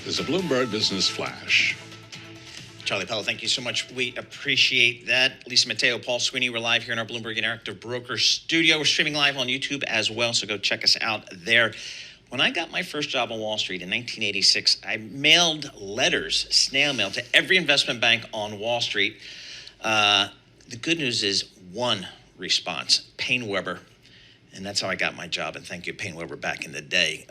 is a Bloomberg Business Flash. Charlie Pello, thank you so much. We appreciate that. Lisa Mateo, Paul Sweeney, we're live here in our Bloomberg Interactive Broker studio. We're streaming live on YouTube as well, so go check us out there. When I got my first job on Wall Street in 1986, I mailed letters, snail mail, to every investment bank on Wall Street. The good news is one response, Payne Weber. And that's how I got my job. And thank you, Payne Weber, back in the day.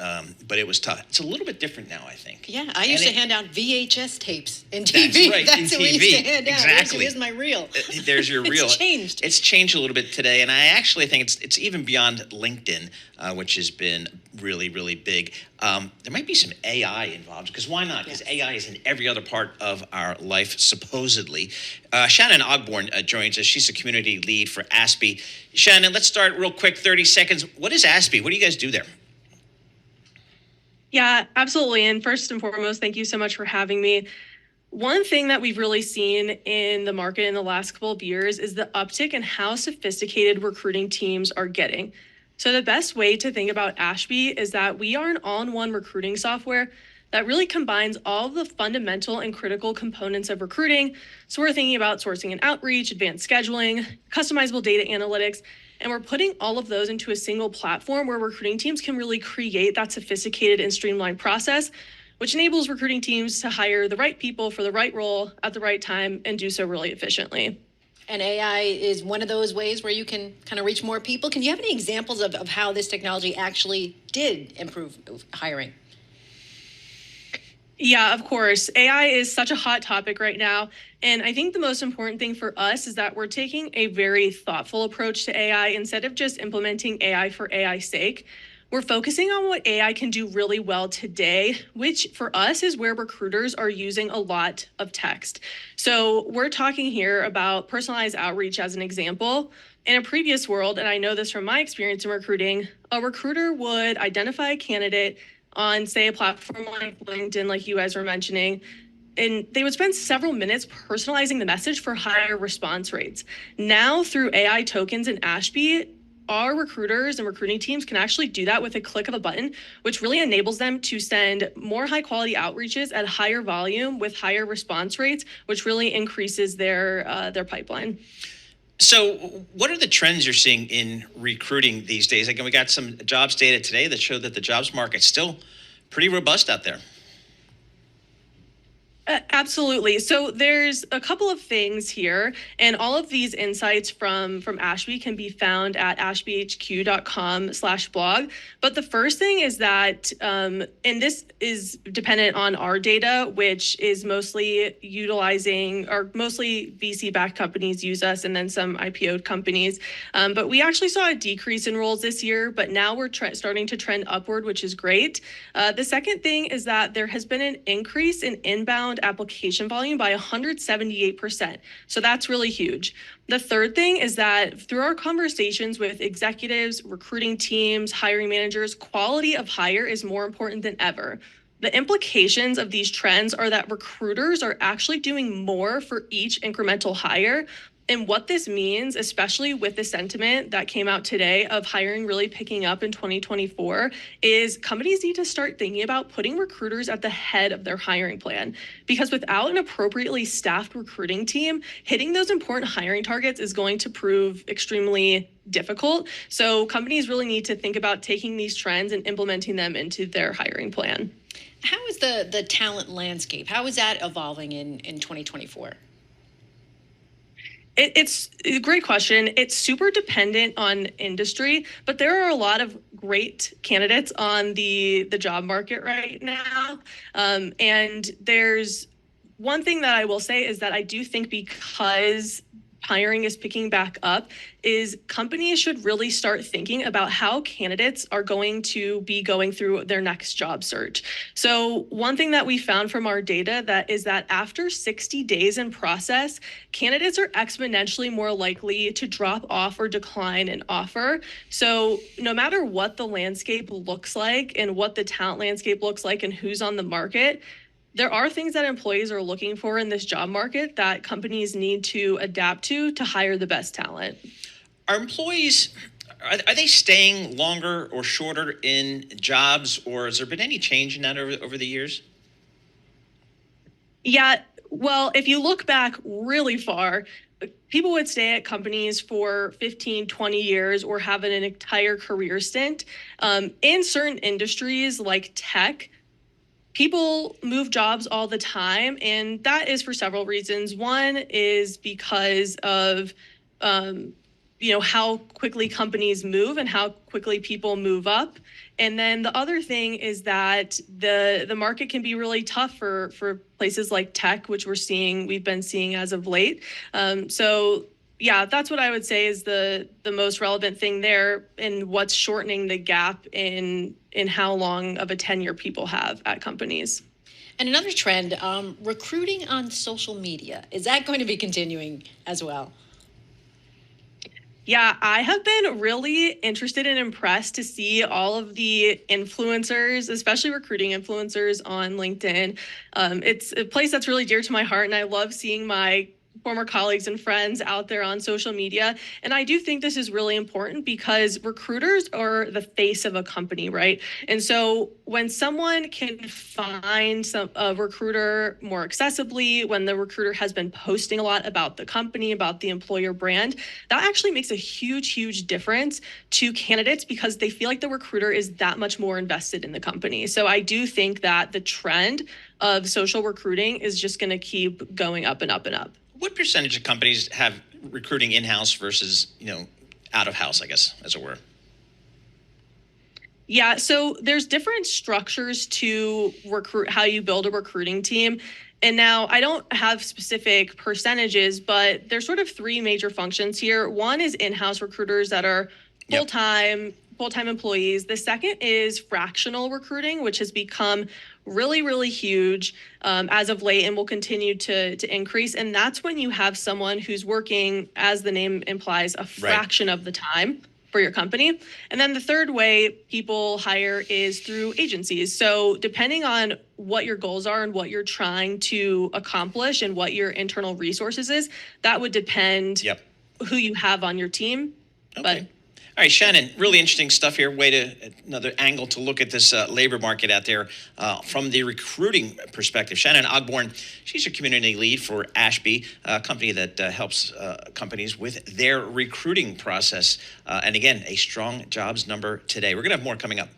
But it was tough. It's a little bit different now, I think. Yeah, I used to hand out VHS tapes in TV. That's right, That's in what we TV. used to hand out. Exactly. Here's my reel. There's your reel. It's changed. It's changed a little bit today. And I actually think it's even beyond LinkedIn, which has been really, really big. There might be some AI involved, because why not? Because AI is in every other part of our life, supposedly. Shannon Ogborn joins us. She's a community lead for Ashby. Shannon, let's start real quick, 30 seconds. What is Ashby? What do you guys do there? Yeah, absolutely. And first and foremost, thank you so much for having me. One thing that we've really seen in the market in the last couple of years is the uptick in how sophisticated recruiting teams are getting. So the best way to think about Ashby is that we are an all-in-one recruiting software that really combines all the fundamental and critical components of recruiting. So we're thinking about sourcing and outreach, advanced scheduling, customizable data analytics, and we're putting all of those into a single platform where recruiting teams can really create that sophisticated and streamlined process, which enables recruiting teams to hire the right people for the right role at the right time and do so really efficiently. And AI is one of those ways where you can kind of reach more people. Can you have any examples of how this technology actually did improve hiring? Yeah, of course. AI is such a hot topic right now. And I think the most important thing for us is that we're taking a very thoughtful approach to AI instead of just implementing AI for AI's sake. We're focusing on what AI can do really well today, which for us is where recruiters are using a lot of text. So we're talking here about personalized outreach as an example. In a previous world, and I know this from my experience in recruiting, a recruiter would identify a candidate on, say, a platform like LinkedIn, like you guys were mentioning, and they would spend several minutes personalizing the message for higher response rates. Now, through AI tokens and Ashby, our recruiters and recruiting teams can actually do that with a click of a button, which really enables them to send more high quality outreaches at higher volume with higher response rates, which really increases their pipeline. So what are the trends you're seeing in recruiting these days? Again, we got some jobs data today that showed that the jobs market's still pretty robust out there. Absolutely. So there's a couple of things here, and all of these insights from Ashby can be found at ashbyhq.com/blog. But the first thing is that, and this is dependent on our data, which is mostly utilizing, or mostly VC-backed companies use us, and then some IPO'd companies. But we actually saw a decrease in roles this year, but now we're starting to trend upward, which is great. The second thing is that there has been an increase in inbound application volume by 178%. So that's really huge. The third thing is that through our conversations with executives, recruiting teams, hiring managers, quality of hire is more important than ever. The implications of these trends are that recruiters are actually doing more for each incremental hire. And what this means, especially with the sentiment that came out today of hiring really picking up in 2024, is companies need to start thinking about putting recruiters at the head of their hiring plan. Because without an appropriately staffed recruiting team, hitting those important hiring targets is going to prove extremely difficult. So companies really need to think about taking these trends and implementing them into their hiring plan. How is the talent landscape? How is that evolving in 2024? It's a great question. It's super dependent on industry, but there are a lot of great candidates on the job market right now. And there's one thing that I will say is that I do think because hiring is picking back up, is companies should really start thinking about how candidates are going to be going through their next job search. So one thing that we found from our data is that after 60 days in process, candidates are exponentially more likely to drop off or decline an offer. So no matter what the landscape looks like and what the talent landscape looks like and who's on the market, there are things that employees are looking for in this job market that companies need to adapt to hire the best talent. Are employees, are they staying longer or shorter in jobs, or has there been any change in that over the years? Yeah, well, if you look back really far, people would stay at companies for 15, 20 years or have an entire career stint. In certain industries like tech, people move jobs all the time, and that is for several reasons. One is because of um, how quickly companies move and how quickly people move up. And then the other thing is that the market can be really tough for places like tech, which we've been seeing as of late. So yeah, that's what I would say is the most relevant thing there, and what's shortening the gap in how long of a tenure people have at companies. And another trend, recruiting on social media. Is that going to be continuing as well? Yeah, I have been really interested and impressed to see all of the influencers, especially recruiting influencers on LinkedIn. It's a place that's really dear to my heart, and I love seeing my former colleagues and friends out there on social media. And I do think this is really important because recruiters are the face of a company, right? And so when someone can find a recruiter more accessibly, when the recruiter has been posting a lot about the company, about the employer brand, that actually makes a huge, huge difference to candidates because they feel like the recruiter is that much more invested in the company. So I do think that the trend of social recruiting is just going to keep going up and up and up. What percentage of companies have recruiting in-house versus, out of house, I guess, as it were? Yeah, so there's different structures to recruit, how you build a recruiting team. And now I don't have specific percentages, but there's sort of three major functions here. One is in-house recruiters that are full-time employees. The second is fractional recruiting, which has become really, really huge as of late and will continue to increase. And that's when you have someone who's working, as the name implies, a fraction of the time for your company. And then the third way people hire is through agencies. So depending on what your goals are and what you're trying to accomplish and what your internal resources is, that would depend who you have on your team. Okay. All right, Shannon, really interesting stuff here. Another angle to look at this labor market out there from the recruiting perspective. Shannon Ogborn, she's a community lead for Ashby, a company that helps companies with their recruiting process. And again, a strong jobs number today. We're going to have more coming up.